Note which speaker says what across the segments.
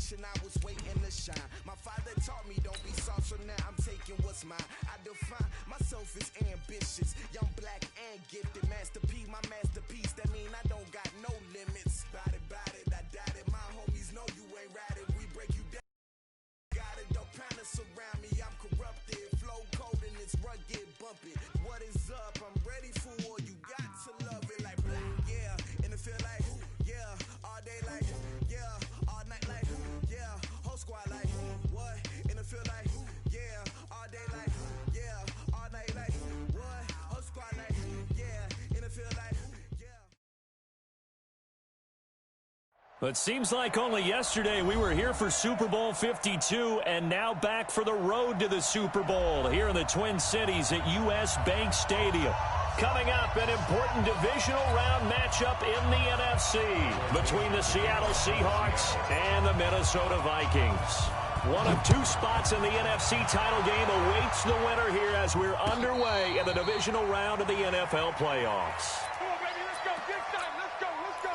Speaker 1: generation, I was waiting to shine. My father taught me don't be soft, so now I'm taking what's mine. I define myself as ambitious, young, black, and gifted. Master P, my masterpiece, that mean I don't got no limits. Bout it, I doubt it. My homies know you ain't ratted. We break you down. Got it, don't panic surround me, I'm corrupted. Flow cold and it's rugged, bumpy. What is up? I'm ready for war. You got to love it like black, yeah. And it feel like, yeah. All day like, yeah. All night like, yeah. Whole squad like, what? And it feel like, yeah. All day like, yeah. All night like, what? Whole squad like, yeah. And it feel like, yeah.
Speaker 2: But seems like only yesterday we were here for Super Bowl 52 and now back for the road to the Super Bowl here in the Twin Cities at US Bank Stadium. Coming up, an important divisional round matchup in the NFC between the Seattle Seahawks and the Minnesota Vikings. One of two spots in the NFC title game awaits the winner here as we're underway in the divisional round of the NFL playoffs.
Speaker 3: Come on, baby, let's go. Big time. Let's go. Let's go.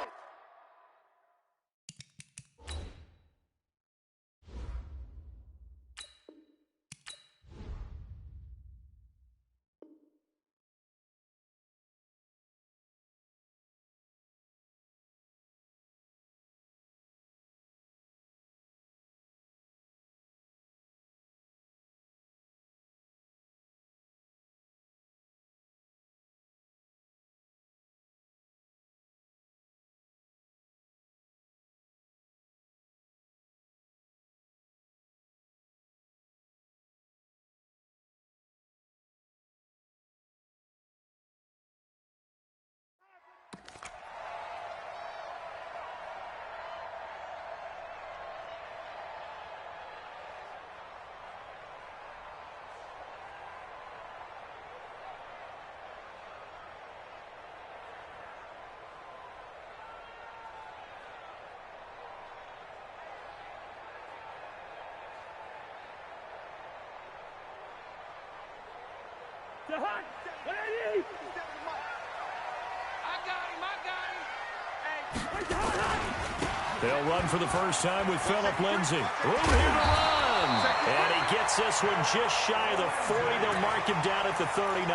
Speaker 2: They'll run for the first time with Phillip Lindsay. Room here to run. And he gets this one just shy of the 40. They'll mark him down at the 39.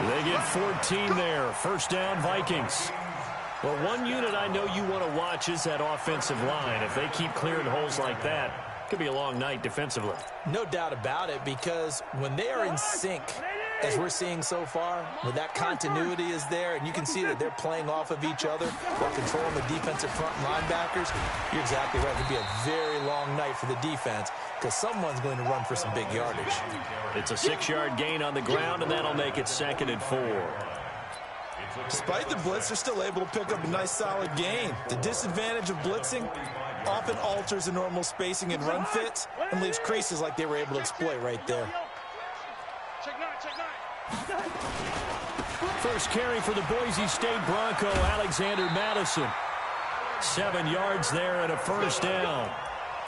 Speaker 2: They get 14 there. First down, Vikings. Well, one unit I know you want to watch is that offensive line. If they keep clearing holes like that, it could be a long night defensively.
Speaker 4: No doubt about it, because when they are in sync, as we're seeing so far, when that continuity is there and you can see that they're playing off of each other while controlling the defensive front and linebackers, you're exactly right. It could be a very long night for the defense because someone's going to run for some big yardage.
Speaker 2: It's a 6-yard gain on the ground, and that'll make it 2nd and 4.
Speaker 5: Despite the blitz, they're still able to pick up a nice, solid gain. The disadvantage of blitzing often alters the normal spacing and run fits and leaves creases like they were able to exploit right there.
Speaker 2: First carry for the Boise State Bronco, Alexander Madison. 7 yards there and a first down.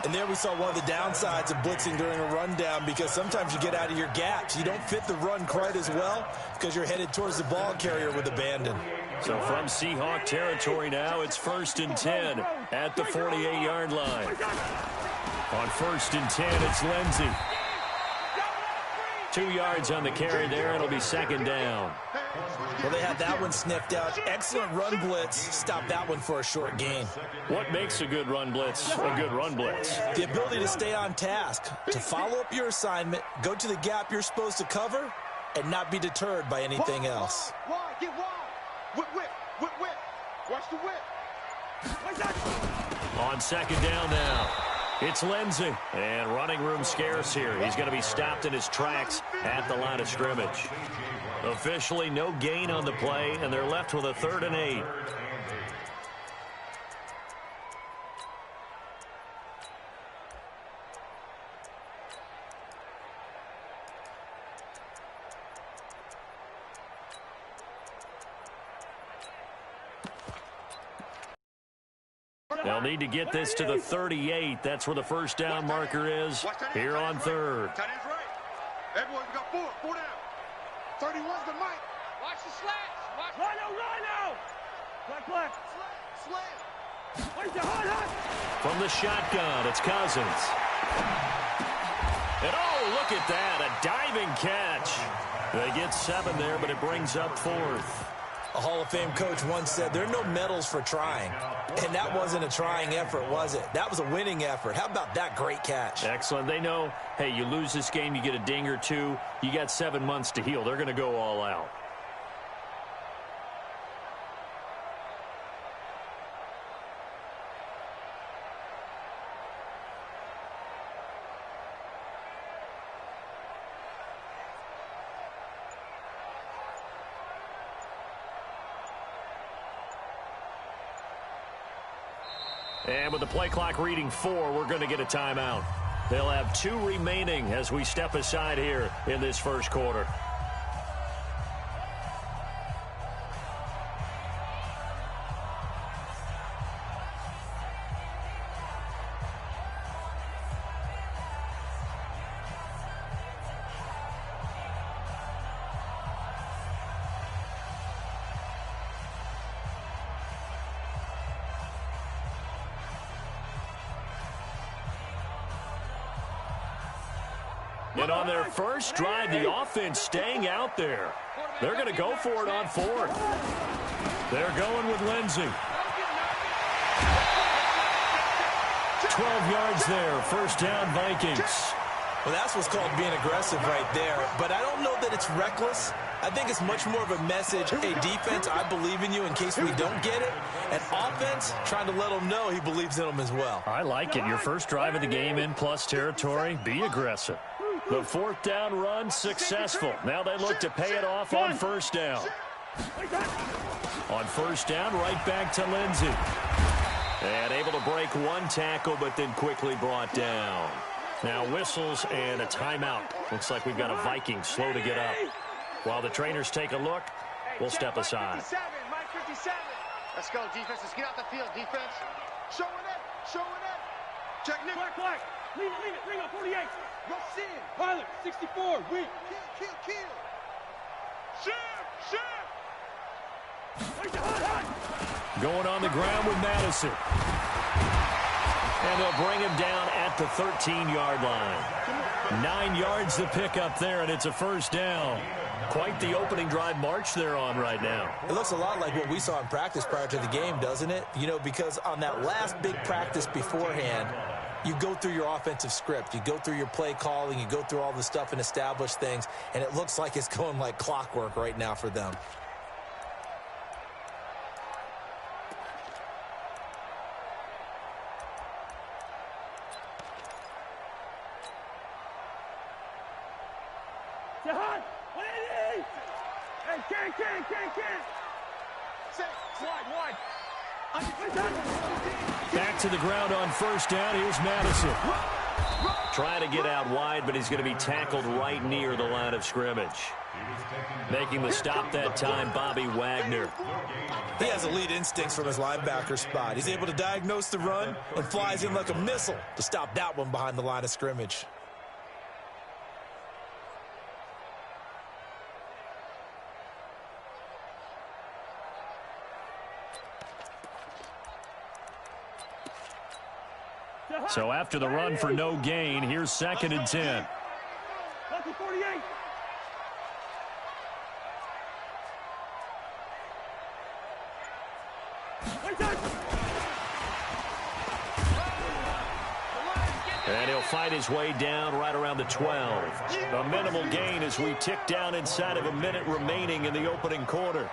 Speaker 5: And there we saw one of the downsides of blitzing during a rundown, because sometimes you get out of your gaps. You don't fit the run quite as well because you're headed towards the ball carrier with abandon.
Speaker 2: So from Seahawk territory now, it's 1st and 10 at the 48-yard line. On 1st and 10, it's Lindsay. 2 yards on the carry there. It'll be 2nd down.
Speaker 5: Well, they had that one sniffed out. Excellent run blitz. Stop that one for a short gain.
Speaker 2: What makes a good run blitz a good run blitz?
Speaker 5: The ability to stay on task, to follow up your assignment, go to the gap you're supposed to cover, and not be deterred by anything else.
Speaker 3: Wide, get wide. Whip. Watch the whip.
Speaker 2: On 2nd down now, it's Lindsay. And running room scarce here. He's going to be stopped in his tracks at the line of scrimmage. Officially no gain on the play, and they're left with a 3rd and 8. They'll need to get this to the 38. That's where the first down marker is here on 3rd.
Speaker 3: Tight end's right. Everyone, we got 4 down. 31's the mic. Watch the slats. Watch. Rhino. Black. Slam.
Speaker 2: From the shotgun, it's Cousins. And oh, look at that, a diving catch. They get 7 there, but it brings up 4th.
Speaker 5: A Hall of Fame coach once said there are no medals for trying. And that wasn't a trying effort, was it? That was a winning effort. How about that great catch?
Speaker 2: Excellent. They know, hey, you lose this game, you get a ding or 2. You got 7 months to heal. They're going to go all out. And with the play clock reading 4, we're going to get a timeout. They'll have 2 remaining as we step aside here in this first quarter. And on their first drive, the offense staying out there. They're going to go for it on 4th. They're going with Lindsey. 12 yards there. First down, Vikings.
Speaker 5: Well, that's what's called being aggressive right there. But I don't know that it's reckless. I think it's much more of a message. Hey, defense, I believe in you in case we don't get it. And offense, trying to let them know he believes in them as well.
Speaker 2: I like it. Your first drive of the game in plus territory. Be aggressive. The 4th down run successful. Now they look to pay it off on first down. On first down, right back to Lindsey. And able to break 1 tackle, but then quickly brought down. Now whistles and a timeout. Looks like we've got a Viking slow to get up. While the trainers take a look, we'll step aside.
Speaker 3: Mike 57. Let's go, defense. Let's get out the field, defense. Showing it. Check Nick. Black. Leave it. Bring up 48. Rush in. Pilot, 64. Weak. Kill. Shoot.
Speaker 2: Going on the ground with Madison. And they'll bring him down at the 13-yard line. 9 yards to pick up there, and it's a first down. Quite the opening drive march they're on right now.
Speaker 5: It looks a lot like what we saw in practice prior to the game, doesn't it? You know, because on that last big practice beforehand, you go through your offensive script. You go through your play calling. You go through all the stuff and establish things. And it looks like it's going like clockwork right now for them.
Speaker 2: Back to the ground on first down. Here's Madison. Trying to get out wide, but he's going to be tackled right near the line of scrimmage. Making the stop that time, Bobby Wagner.
Speaker 5: He has elite instincts from his linebacker spot. He's able to diagnose the run and flies in like a missile to stop that one behind the line of scrimmage.
Speaker 2: So after the run for no gain, here's 2nd and 10. And he'll fight his way down right around the 12. A minimal gain as we tick down inside of a minute remaining in the opening quarter.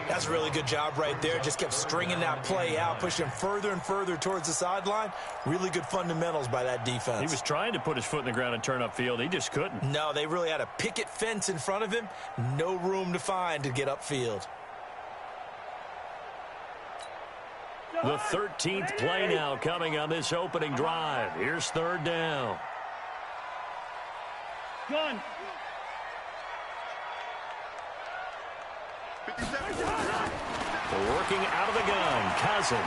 Speaker 5: That's a really good job right there. Just kept stringing that play out, pushing him further and further towards the sideline. Really good fundamentals by that defense.
Speaker 2: He was trying to put his foot in the ground and turn upfield. He just couldn't.
Speaker 5: No, they really had a picket fence in front of him. No room to find to get upfield.
Speaker 2: The 13th play now coming on this opening drive. Here's 3rd down.
Speaker 3: Gun.
Speaker 2: Working out of the gun, Cousins.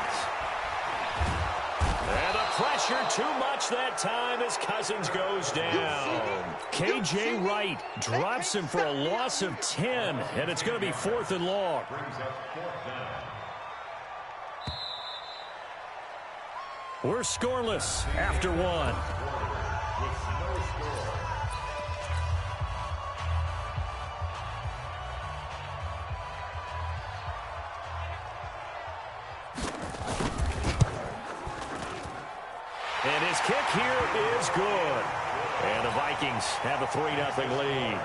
Speaker 2: And the pressure too much that time as Cousins goes down. K.J. Wright drops him for a loss of 10, and it's going to be 4th and long. We're scoreless after one. And his kick here is good. And the Vikings have a 3-0 lead.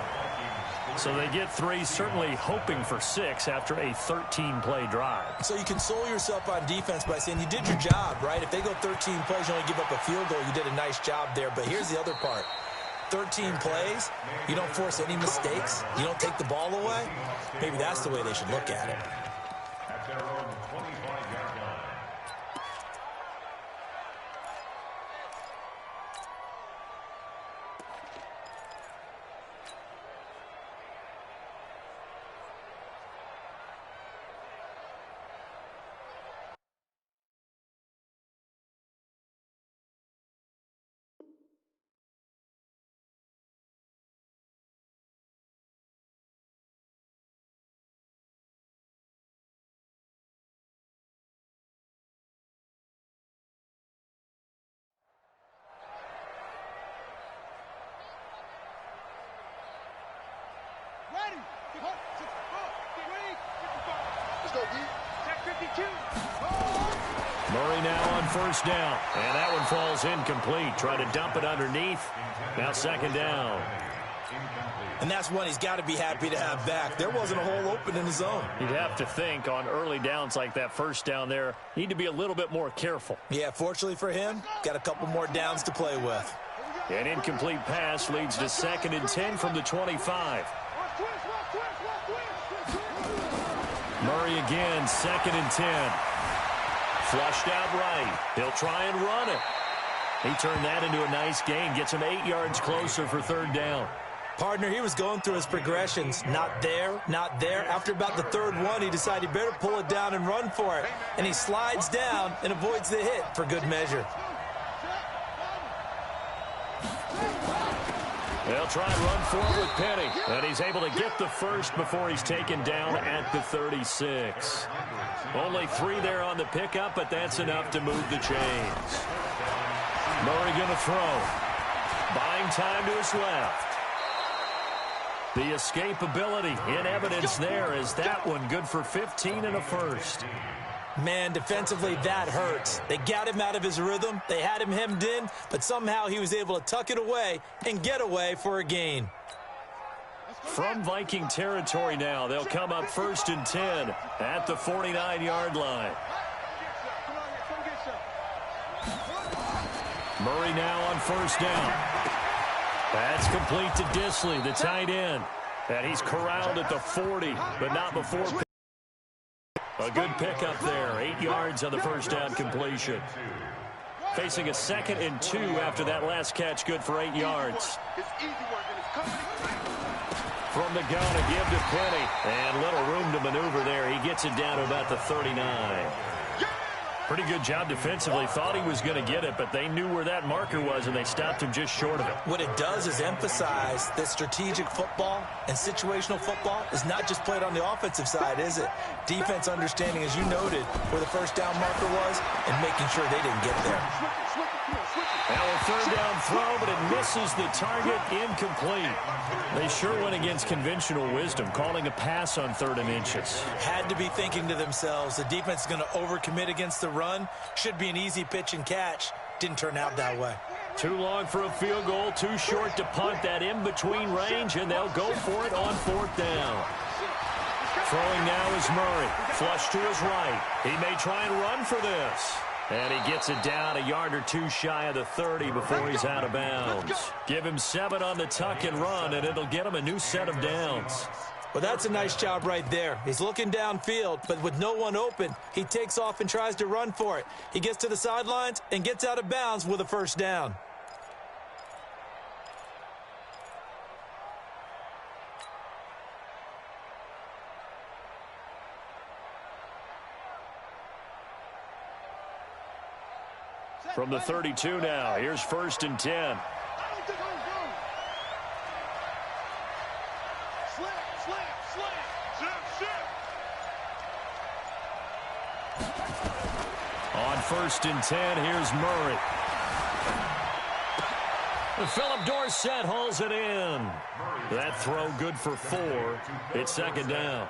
Speaker 2: So they get 3, certainly hoping for 6 after a 13-play drive.
Speaker 4: So you console yourself on defense by saying you did your job, right? If they go 13 plays, you only give up a field goal, you did a nice job there. But here's the other part. 13 plays, you don't force any mistakes, you don't take the ball away. Maybe that's the way they should look at it.
Speaker 6: At their own 25-yard line.
Speaker 3: Ready. Let's go, D. Check 52.
Speaker 2: Murray now on first down. And that one falls incomplete. Try to dump it underneath. Now second down.
Speaker 4: And that's one he's got to be happy to have back. There wasn't a hole open in the zone.
Speaker 2: You'd have to think on early downs like that first down there, need to be a little bit more careful.
Speaker 4: Yeah, fortunately for him, got a couple more downs to play with.
Speaker 2: An incomplete pass leads to 2nd and 10 from the 25. Murray again, 2nd and 10. Flushed out right. He'll try and run it. He turned that into a nice gain. Gets him 8 yards closer for 3rd down.
Speaker 4: Partner, he was going through his progressions. Not there, not there. After about the 3rd one, he decided he better pull it down and run for it. And he slides down and avoids the hit for good measure.
Speaker 2: They'll try and run forward with Penny. And he's able to get the first before he's taken down at the 36. Only 3 there on the pickup, but that's enough to move the chains. Murray going to throw. Buying time to his left. The escapability in evidence there is that one good for 15 and a first.
Speaker 4: Man, defensively, that hurts. They got him out of his rhythm. They had him hemmed in, but somehow he was able to tuck it away and get away for a gain.
Speaker 2: From Viking territory now, they'll come up 1st and 10 at the 49-yard line. Murray now on first down. That's complete to Disley, the tight end. And he's corralled at the 40, but not before. A good pickup there, 8 yards on the first down completion. Facing a 2nd and 2 after that last catch, good for 8 yards. From the gun, a give to Penny. And little room to maneuver there. He gets it down to about the 39. Pretty good job defensively. Thought he was going to get it, but they knew where that marker was, and they stopped him just short of it.
Speaker 4: What it does is emphasize that strategic football and situational football is not just played on the offensive side, is it? Defense understanding, as you noted, where the first down marker was and making sure they didn't get there.
Speaker 2: Now a 3rd down throw, but it misses the target, incomplete. They sure went against conventional wisdom, calling a pass on 3rd and inches.
Speaker 4: Had to be thinking to themselves, the defense is going to overcommit against the run. Should be an easy pitch and catch. Didn't turn out that way.
Speaker 2: Too long for a field goal, too short to punt that in-between range, and they'll go for it on 4th down. Throwing now is Murray. Flush to his right. He may try and run for this. And he gets it down a yard or 2 shy of the 30 before he's out of bounds. Give him 7 on the tuck and run, and it'll get him a new set of downs.
Speaker 4: Well, that's a nice job right there. He's looking downfield, but with no one open, he takes off and tries to run for it. He gets to the sidelines and gets out of bounds with a first down.
Speaker 2: From the 32 now, here's 1st and 10. On 1st and 10, here's Murray. Philip Dorsett hauls it in. That throw good for 4. It's 2nd down.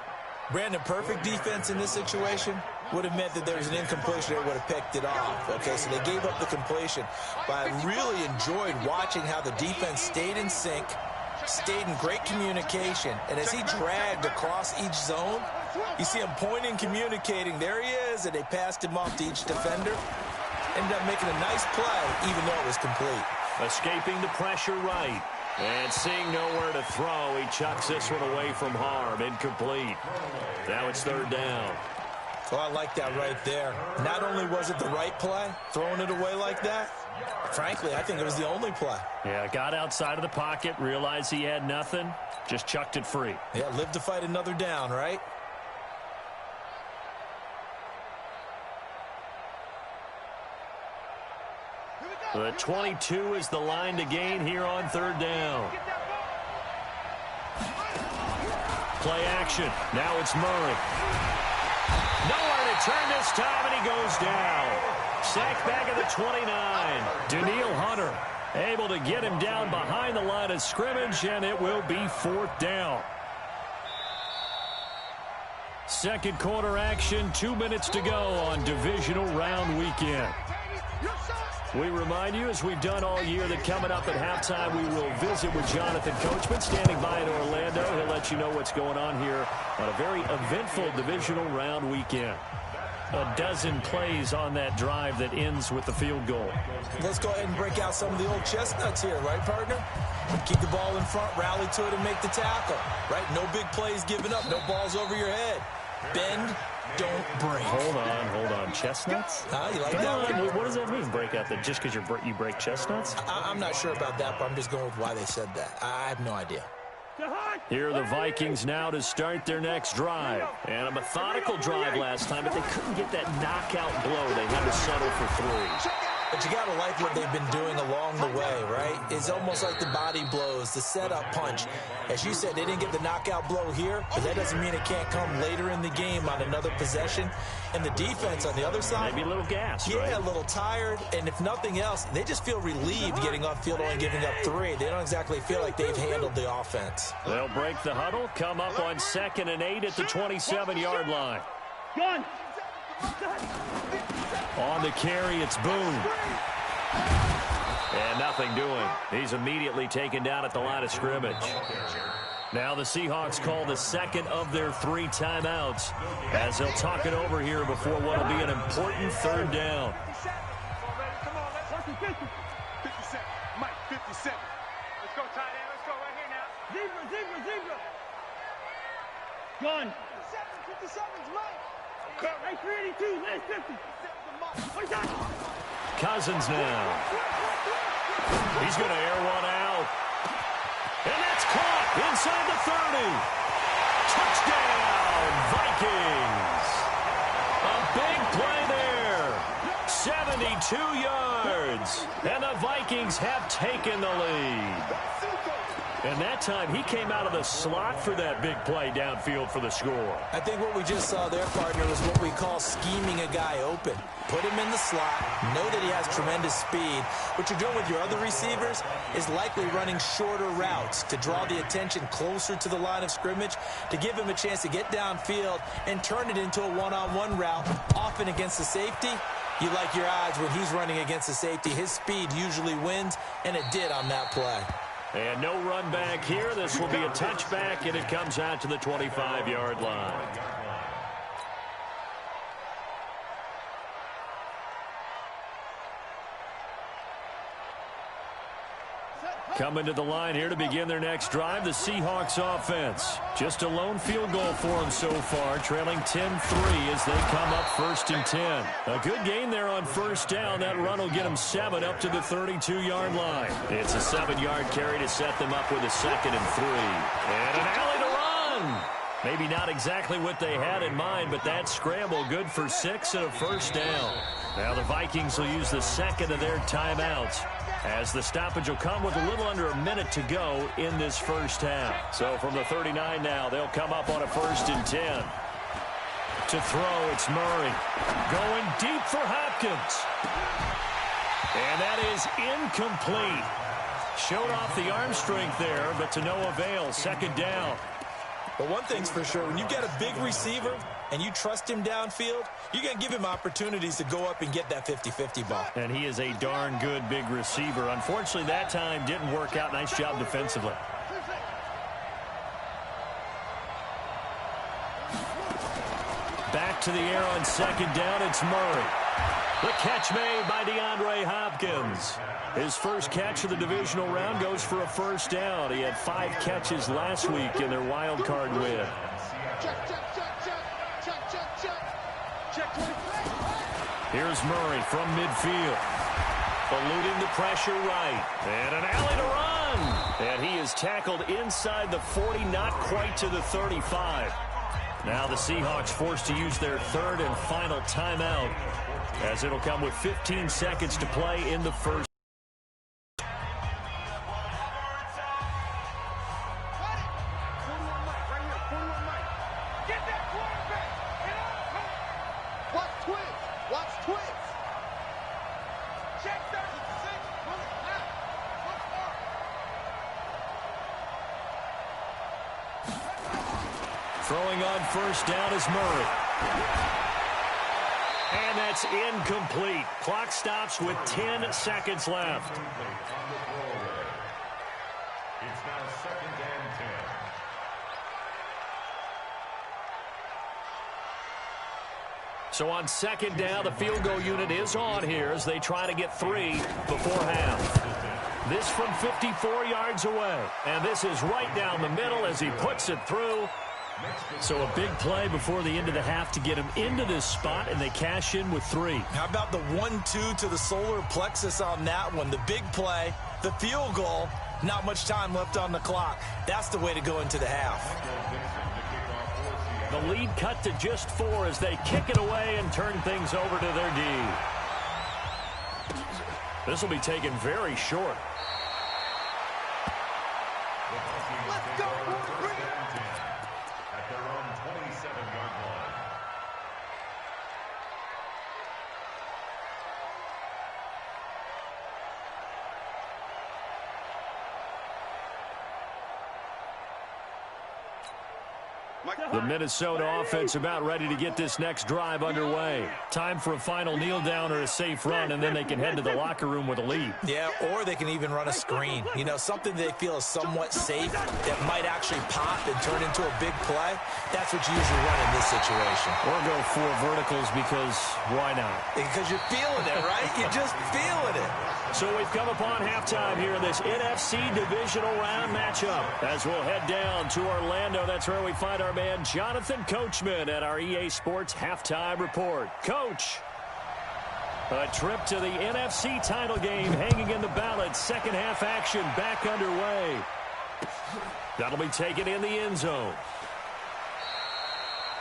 Speaker 4: Brandon, perfect defense in this situation would have meant that there was an incompletion. They would have picked it off. Okay, so they gave up the completion. But I really enjoyed watching how the defense stayed in sync, stayed in great communication. And as he dragged across each zone, you see him pointing, communicating. There he is, and they passed him off to each defender. Ended up making a nice play, even though it was complete.
Speaker 2: Escaping the pressure right. And seeing nowhere to throw, he chucks this one away from harm. Incomplete. Now it's 3rd down.
Speaker 4: Oh, I like that right there. Not only was it the right play, throwing it away like that, frankly, I think it was the only play.
Speaker 2: Yeah, got outside of the pocket, realized he had nothing, just chucked it free.
Speaker 4: Yeah, live to fight another down, right?
Speaker 2: The 22 is the line to gain here on 3rd down. Play action. Now it's Murray. Nowhere to turn this time, and he goes down. Sacked back at the 29. Daniil Hunter able to get him down behind the line of scrimmage, and it will be 4th down. 2nd quarter action, 2 minutes to go on divisional round weekend. We remind you, as we've done all year, that coming up at halftime, we will visit with Jonathan Coachman, standing by in Orlando. He'll let you know what's going on here on a very eventful divisional round weekend. A dozen plays on that drive that ends with the field goal.
Speaker 4: Let's go ahead and break out some of the old chestnuts here, right, partner? Keep the ball in front, rally to it, and make the tackle, right? No big plays given up, no balls over your head. Bend, don't break.
Speaker 2: Hold on. Chestnuts?
Speaker 4: You like that one?
Speaker 2: What does that mean, break out? That just because you break chestnuts?
Speaker 4: I'm not sure about that, but I'm just going with why they said that. I have no idea.
Speaker 2: Here are the Vikings now to start their next drive. And a methodical drive last time, but they couldn't get that knockout blow. They had to settle for 3.
Speaker 4: But you got to like what they've been doing along the way, right? It's almost like the body blows, the setup punch. As you said, they didn't get the knockout blow here, but that doesn't mean it can't come later in the game on another possession. And the defense on the other side,
Speaker 2: maybe a little gas,
Speaker 4: yeah,
Speaker 2: right?
Speaker 4: A little tired. And if nothing else, they just feel relieved getting off field only giving up 3. They don't exactly feel like they've handled the offense.
Speaker 2: They'll break the huddle, come up on 2nd and 8 at the 27-yard line.
Speaker 3: Gun.
Speaker 2: On the carry, it's Boone. And nothing doing. He's immediately taken down at the line of scrimmage. Now the Seahawks call the 2nd of their 3 timeouts as they'll talk it over here before what will be an important 3rd down.
Speaker 3: 57. Mike, 57. Let's go, tight end. Let's go right here now. Zebra. Gun. 57's Mike. Right, 382, last 50.
Speaker 2: Cousins now. He's going to air one out. And that's caught inside the 30. Touchdown, Vikings. A big play there. 72 yards. And the Vikings have taken the lead. And that time, he came out of the slot for that big play downfield for the score.
Speaker 4: I think what we just saw there, partner, was what we call scheming a guy open. Put him in the slot, know that he has tremendous speed. What you're doing with your other receivers is likely running shorter routes to draw the attention closer to the line of scrimmage, to give him a chance to get downfield and turn it into a one-on-one route, often against the safety. You like your odds when he's running against the safety. His speed usually wins, and it did on that play.
Speaker 2: And no run back here. This will be a touchback, and it comes out to the 25-yard line. Coming to the line here to begin their next drive, the Seahawks offense. Just a lone field goal for them so far, trailing 10-3 as they come up 1st and 10. A good gain there on 1st down. That run will get them 7 up to the 32-yard line. It's a 7-yard carry to set them up with a 2nd and 3. And an alley to run. Maybe not exactly what they had in mind, but that scramble good for 6 and a 1st down. Now the Vikings will use the 2nd of their timeouts, as the stoppage will come with a little under a minute to go in this 1st half. So from the 39 now, they'll come up on a 1st and 10. To throw, it's Murray. Going deep for Hopkins. And that is incomplete. Showed off the arm strength there, but to no avail. Second down.
Speaker 5: But one thing's for sure, when you get a big receiver and you trust him downfield, you're going to give him opportunities to go up and get that 50-50 ball.
Speaker 2: And he is a darn good big receiver. Unfortunately, that time didn't work out. Nice job defensively. Back to the air on second down. It's Murray. The catch made by DeAndre Hopkins. His first catch of the divisional round goes for a first down. He had 5 catches last week in their wild card win. Here's Murray from midfield. Eluding the pressure right. And an alley to run. And he is tackled inside the 40, not quite to the 35. Now the Seahawks forced to use their third and final timeout, as it'll come with 15 seconds to play in the first. Throwing on first down is Murray. And that's incomplete. Clock stops with 10 seconds left.
Speaker 6: It's now second and 10.
Speaker 2: So on second down, the field goal unit is on here as they try to get 3 before half. This from 54 yards away. And this is right down the middle as he puts it through. So a big play before the end of the half to get him into this spot, and they cash in with 3.
Speaker 5: How about the 1-2 to the solar plexus on that one? The big play, the field goal, not much time left on the clock. That's the way to go into the half.
Speaker 2: The lead cut to just 4 as they kick it away and turn things over to their D. This will be taken very short.
Speaker 3: Let's go, bring it.
Speaker 6: At their own 27-yard line.
Speaker 2: The Minnesota offense about ready to get this next drive underway. Time for a final kneel down or a safe run, and then they can head to the locker room with a lead.
Speaker 5: Yeah, or they can even run a screen. You know, something they feel is somewhat safe that might actually pop and turn into a big play. That's what you usually run in this situation.
Speaker 2: Or go 4 verticals because why not?
Speaker 5: Because you're feeling it, right? You're just feeling it.
Speaker 2: So we've come upon halftime here in this NFC divisional round matchup. As we'll head down to Orlando, that's where we find our man Jonathan Coachman at our EA Sports Halftime Report. Coach, a trip to the NFC title game hanging in the balance. Second half action back underway. That'll be taken in the end zone.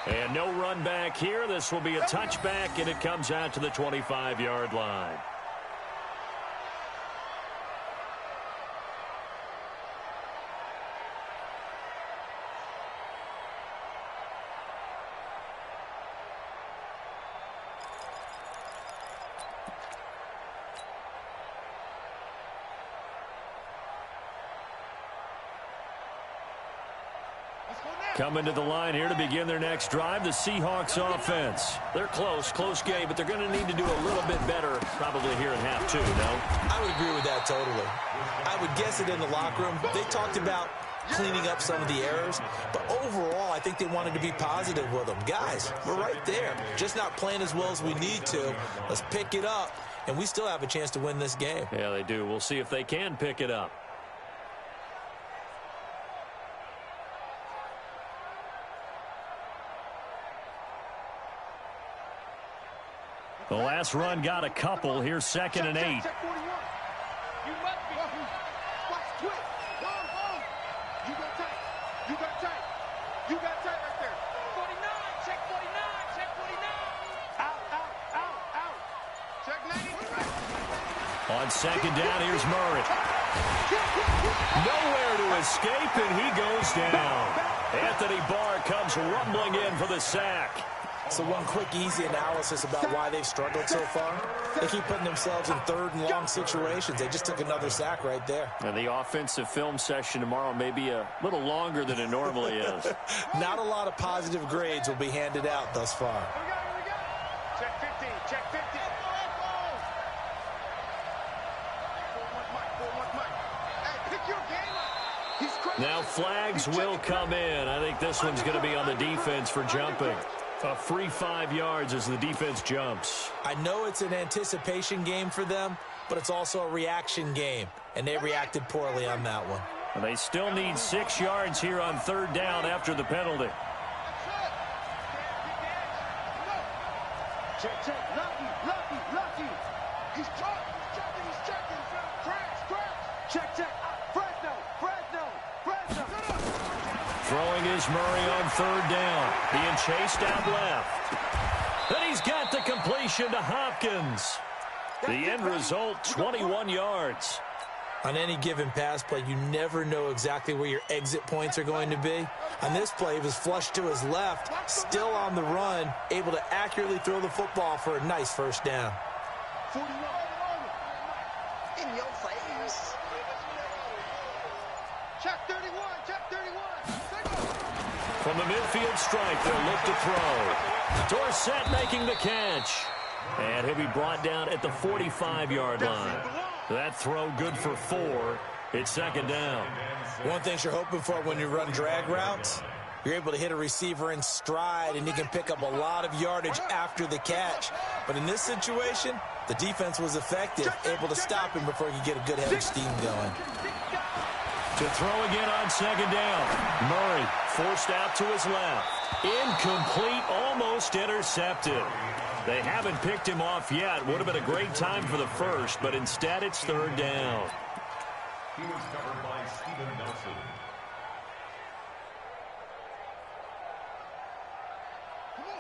Speaker 2: And no run back here. This will be a touchback, and it comes out to the 25-yard line. Coming to the line here to begin their next drive, the Seahawks offense. They're close game, but they're going to need to do a little bit better probably here in half 2, no?
Speaker 5: I would agree with that totally. I would guess it in the locker room. They talked about cleaning up some of the errors, but overall, I think they wanted to be positive with them. Guys, we're right there. Just not playing as well as we need to. Let's pick it up, and we still have a chance to win this game.
Speaker 2: Yeah, they do. We'll see if they can pick it up. The last run got a couple. Here's second and 8.
Speaker 3: Check 41. You must be. Watch twist. You got tight. You got tight. You got tight right there. 49. Check 49. Check 49. Out. Check 90.
Speaker 2: On second down, here's Murray. Nowhere to escape, and he goes down. Anthony Barr comes rumbling in for the sack.
Speaker 4: So one quick, easy analysis about why they've struggled so far. They keep putting themselves in third and long situations. They just took another sack right there.
Speaker 2: And the offensive film session tomorrow may be a little longer than it normally is.
Speaker 4: Not a lot of positive grades will be handed out thus far.
Speaker 3: Check 50, check 50.
Speaker 2: Now flags will come in. I think this one's going to be on the defense for jumping. A free 5 yards as the defense jumps.
Speaker 4: I know it's an anticipation game for them, but it's also a reaction game, and they reacted poorly on that one.
Speaker 2: And they still need 6 yards here on third down after the penalty.
Speaker 3: Check, check, lucky. He's checking. Crash. Check. Fresno.
Speaker 2: Throwing is Murray on third down. Being chased out left. And he's got the completion to Hopkins. The end result, 21 yards.
Speaker 4: On any given pass play, you never know exactly where your exit points are going to be. On this play, he was flushed to his left, still on the run, able to accurately throw the football for a nice first down.
Speaker 3: 41. In your face. Check 31.
Speaker 2: From the midfield stripe, they'll look to throw. Dorsett making the catch. And he'll be brought down at the 45-yard line. That throw good for 4. It's second down.
Speaker 4: One thing you're hoping for when you run drag routes, you're able to hit a receiver in stride, and you can pick up a lot of yardage after the catch. But in this situation, the defense was effective, able to stop him before he could get a good head of steam going.
Speaker 2: To throw again on second down. Murray forced out to his left. Incomplete, almost intercepted. They haven't picked him off yet. Would have been a great time for the first, but instead it's third down.
Speaker 6: He was covered by Steven Nelson.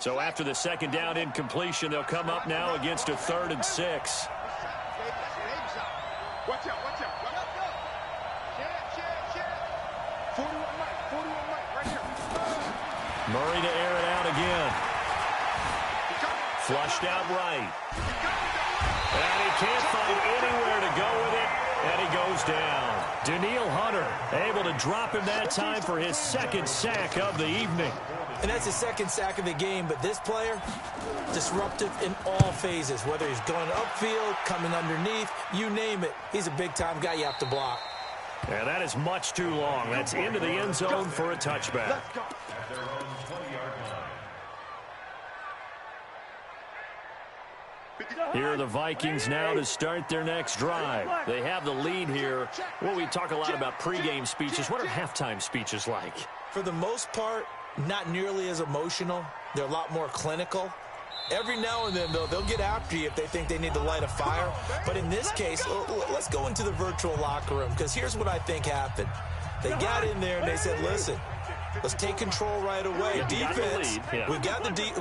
Speaker 2: So after the second down incompletion, they'll come up now against a 3rd and 6.
Speaker 3: Watch out. 41 Mike, right here.
Speaker 2: Murray to air it out again. Flushed out right. And he can't find anywhere to go with it, and he goes down. Daniil Hunter able to drop him that time for his 2nd sack of the evening.
Speaker 4: And that's his 2nd sack of the game, but this player, disruptive in all phases, whether he's going upfield, coming underneath, you name it. He's a big-time guy you have to block.
Speaker 2: And that is much too long. That's into the end zone for a touchback.
Speaker 6: At their own 20-yard line.
Speaker 2: Here are the Vikings now to start their next drive. They have the lead here. Well, we talk a lot about pregame speeches. What are halftime speeches like?
Speaker 4: For the most part, not nearly as emotional. They're a lot more clinical. Every now and then, though, they'll get after you if they think they need to light a fire. But in this case, let's go into the virtual locker room, because here's what I think happened. They got in there and they said, listen, let's take control right away. Defense, we got the lead.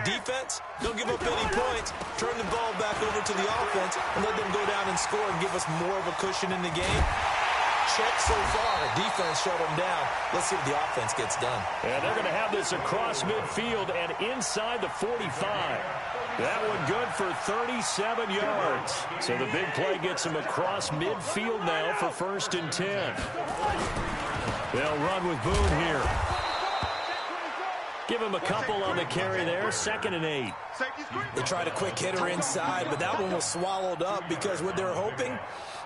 Speaker 4: Defense, don't give up any points. Turn the ball back over to the offense and let them go down and score and give us more of a cushion in the game. Check so far. Defense shut them down. Let's see what the offense gets done.
Speaker 2: And they're going to have this across midfield and inside the 45. That one good for 37 yards. So the big play gets them across midfield now for 1st and 10. They'll run with Boone here. Give him a couple on the carry there. 2nd and 8.
Speaker 4: They tried a quick hitter inside, but that one was swallowed up because what they're hoping,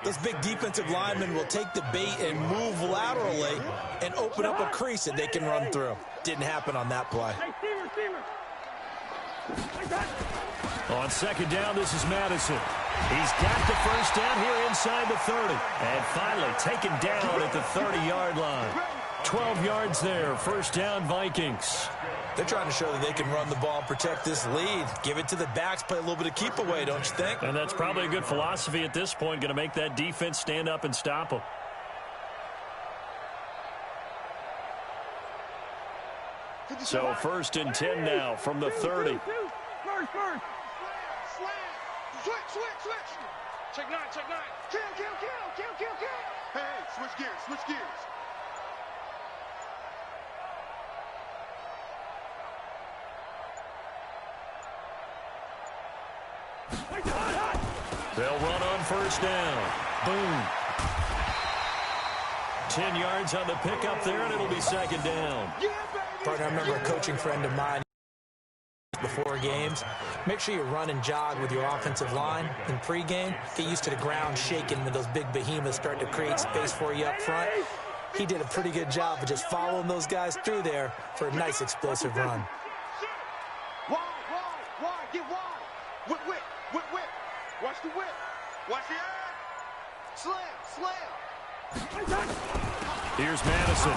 Speaker 4: those big defensive linemen will take the bait and move laterally and open up a crease that they can run through. Didn't happen on that play.
Speaker 2: On 2nd down, this is Madison. He's got the first down here inside the 30. And finally taken down at the 30-yard line. 12 yards there, 1st down Vikings.
Speaker 4: They're trying to show that they can run the ball and protect this lead. Give it to the backs, play a little bit of keep away, don't you think?
Speaker 2: And that's probably a good philosophy at this point, going to make that defense stand up and stop them. So 1st and 10 now from the 30.
Speaker 3: Switch. Check 9. Kill. Hey, switch gears.
Speaker 2: They'll run on first down. Boom. 10 yards on the pickup there, and it'll be second down.
Speaker 4: Partner, I remember a coaching friend of mine before games. Make sure you run and jog with your offensive line in pregame. Get used to the ground shaking when those big behemoths start to create space for you up front. He did a pretty good job of just following those guys through there for a nice explosive run.
Speaker 3: Wide, get wide. Whip. Watch the whip. Watch the slam.
Speaker 2: Here's Madison.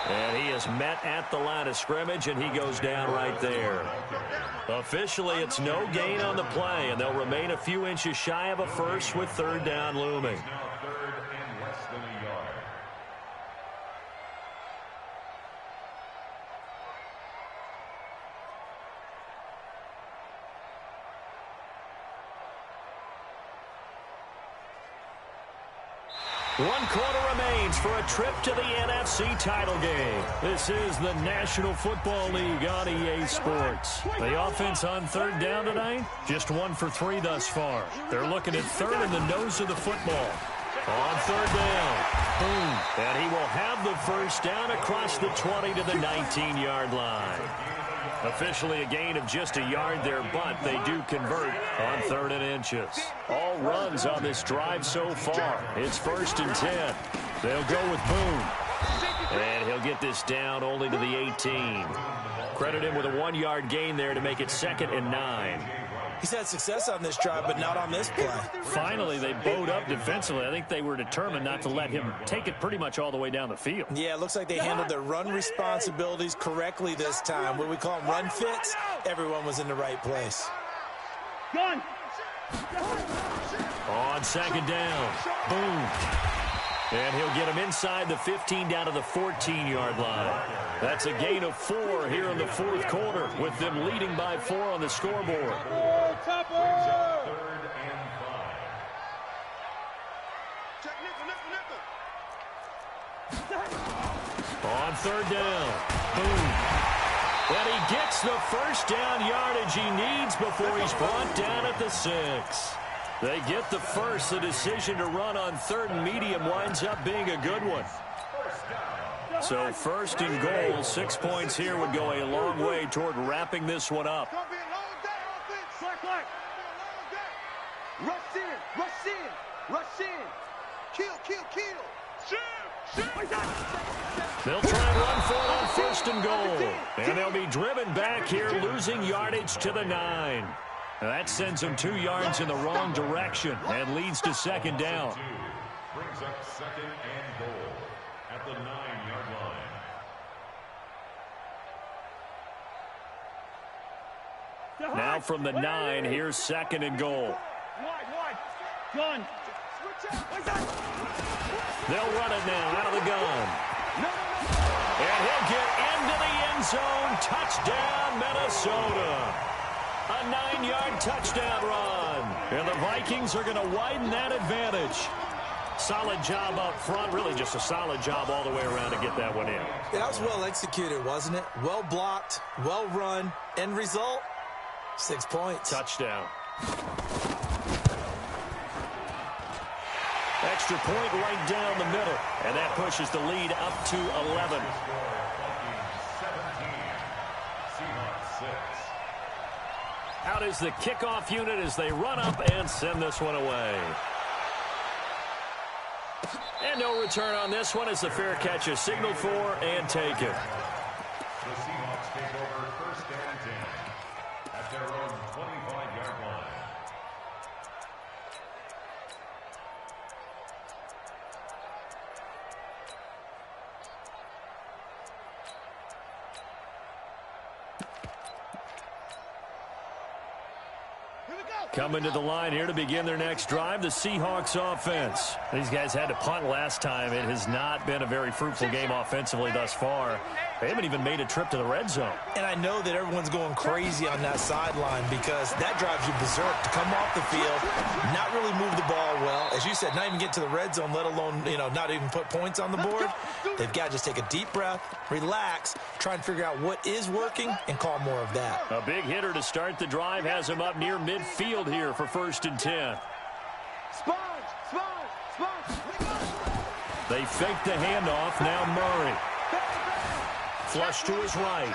Speaker 2: And he is met at the line of scrimmage, and he goes down right there. Officially, it's no gain on the play, and they'll remain a few inches shy of a first with third down looming. One quarter remains for a trip to the NFC title game. This is the National Football League on EA Sports. The offense on third down tonight, just 1 for 3 thus far. They're looking at third in the nose of the football. On third down, boom. And he will have the first down across the 20 to the 19-yard line. Officially a gain of just a yard there, but they do convert on 3rd and inches. All runs on this drive so far. It's 1st and 10. They'll go with Boone. And he'll get this down only to the 18. Credit him with a 1-yard gain there to make it 2nd and 9.
Speaker 5: He's had success on this drive, but not on this play.
Speaker 2: Finally, they bowed up defensively. I think they were determined not to let him take it pretty much all the way down the field.
Speaker 5: Yeah, it looks like they handled their run responsibilities correctly this time. What we call them run fits, everyone was in the right place.
Speaker 3: Gun.
Speaker 2: On 2nd down, boom. And he'll get him inside the 15 down to the 14-yard line. That's a gain of 4 here in the 4th quarter, with them leading by 4 on the scoreboard. On 3rd down, boom. And he gets the first down yardage he needs before he's brought down at the 6. They get the first. The decision to run on 3rd and medium winds up being a good one. So 1st and goal, 6 points here would go a long way toward wrapping this one up.
Speaker 3: Rush in. Kill.
Speaker 2: They'll try and run for it on 1st and goal. And they'll be driven back here, losing yardage to the 9. Now that sends them 2 yards in the wrong direction and leads to 2nd down.
Speaker 6: Brings up 2nd and goal at the 9-yard line.
Speaker 2: Now from the 9, here's 2nd and goal.
Speaker 3: Wide. Gun.
Speaker 2: They'll run it now out of the gun. And he'll get into the end zone. Touchdown, Minnesota. A 9-yard touchdown run. And the Vikings are going to widen that advantage. Solid job up front. Really just a solid job all the way around to get that one in.
Speaker 4: Yeah, that was well executed, wasn't it? Well blocked, well run. End result, 6 points.
Speaker 2: Touchdown. Extra point right down the middle. And that pushes the lead up to 11. Out is the kickoff unit as they run up and send this one away. And no return on this one as the fair catch is signaled for and taken.
Speaker 6: The Seahawks take over 1st and 10 at their own 25-yard line.
Speaker 2: Coming to the line here to begin their next drive, the Seahawks offense. These guys had to punt last time. It has not been a very fruitful game offensively thus far. They haven't even made a trip to the red zone.
Speaker 5: And I know that everyone's going crazy on that sideline because that drives you berserk to come off the field, not really move the ball well. As you said, not even get to the red zone, let alone, not even put points on the board. They've got to just take a deep breath, relax, try and figure out what is working and call more of that.
Speaker 2: A big hitter to start the drive has him up near midfield field here for 1st and 10. They fake the handoff. Now Murray. Flush to his right.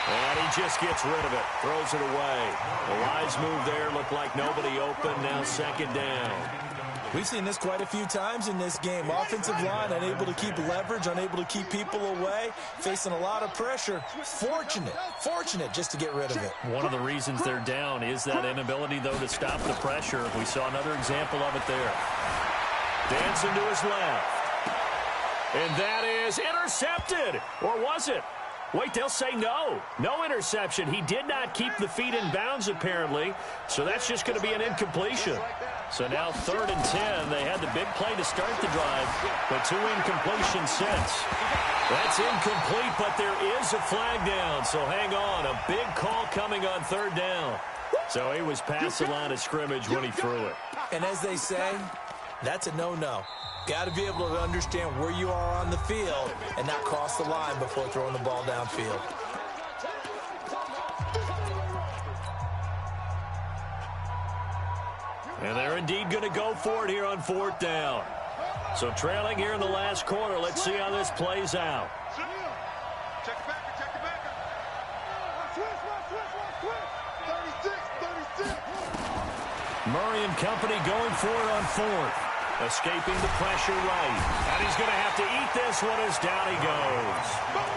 Speaker 2: And he just gets rid of it. Throws it away. The wise move there. Looked like nobody open. Now 2nd down.
Speaker 5: We've seen this quite a few times in this game. Offensive line unable to keep leverage, unable to keep people away, facing a lot of pressure. Fortunate just to get rid of it.
Speaker 2: One of the reasons they're down is that inability, though, to stop the pressure. We saw another example of it there. Dancing to his left. And that is intercepted. Or was it? Wait, they'll say no. No interception. He did not keep the feet in bounds, apparently. So that's just going to be an incompletion. So now 3rd and 10. They had the big play to start the drive, but 2 incompletions since. That's incomplete, but there is a flag down. So hang on. A big call coming on 3rd down. So he was past the line of scrimmage when he threw it.
Speaker 4: And as they say, that's a no-no. Got to be able to understand where you are on the field and not cross the line before throwing the ball downfield.
Speaker 2: And they're indeed going to go for it here on 4th down. So trailing here in the last quarter. Let's see how this plays out.
Speaker 3: Check it back. 36.
Speaker 2: Murray and company going for it on 4th. Escaping the pressure right. And he's going to have to eat this one as down he goes.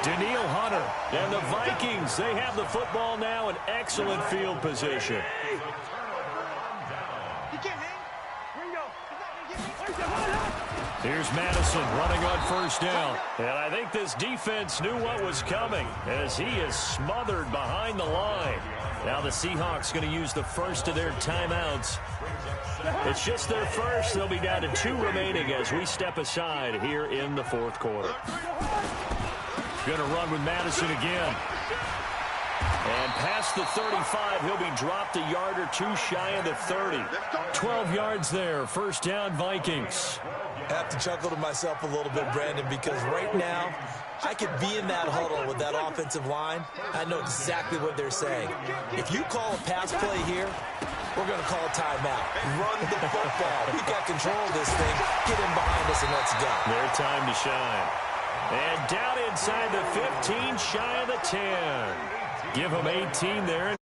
Speaker 2: Daniil Hunter and the Vikings, they have the football now in excellent field position. Here's Madison running on 1st down. And I think this defense knew what was coming as he is smothered behind the line. Now the Seahawks going to use the first of their timeouts. It's just their first. They'll be down to 2 remaining as we step aside here in the 4th quarter. Going to run with Madison again. And past the 35, he'll be dropped a yard or 2 shy of the 30. 12 yards there. 1st down, Vikings.
Speaker 4: I have to chuckle to myself a little bit, Brandon, because right now I could be in that huddle with that offensive line. I know exactly what they're saying. If you call a pass play here, we're going to call a timeout. Run the football. We've got control of this thing. Get in behind us and let's go.
Speaker 2: Their time to shine. And down inside the 15, shy of the 10. Give them 18 there.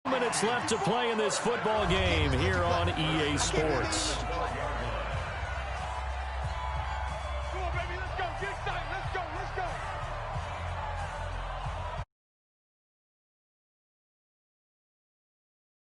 Speaker 2: Minutes left to play in this football game here on EA Sports.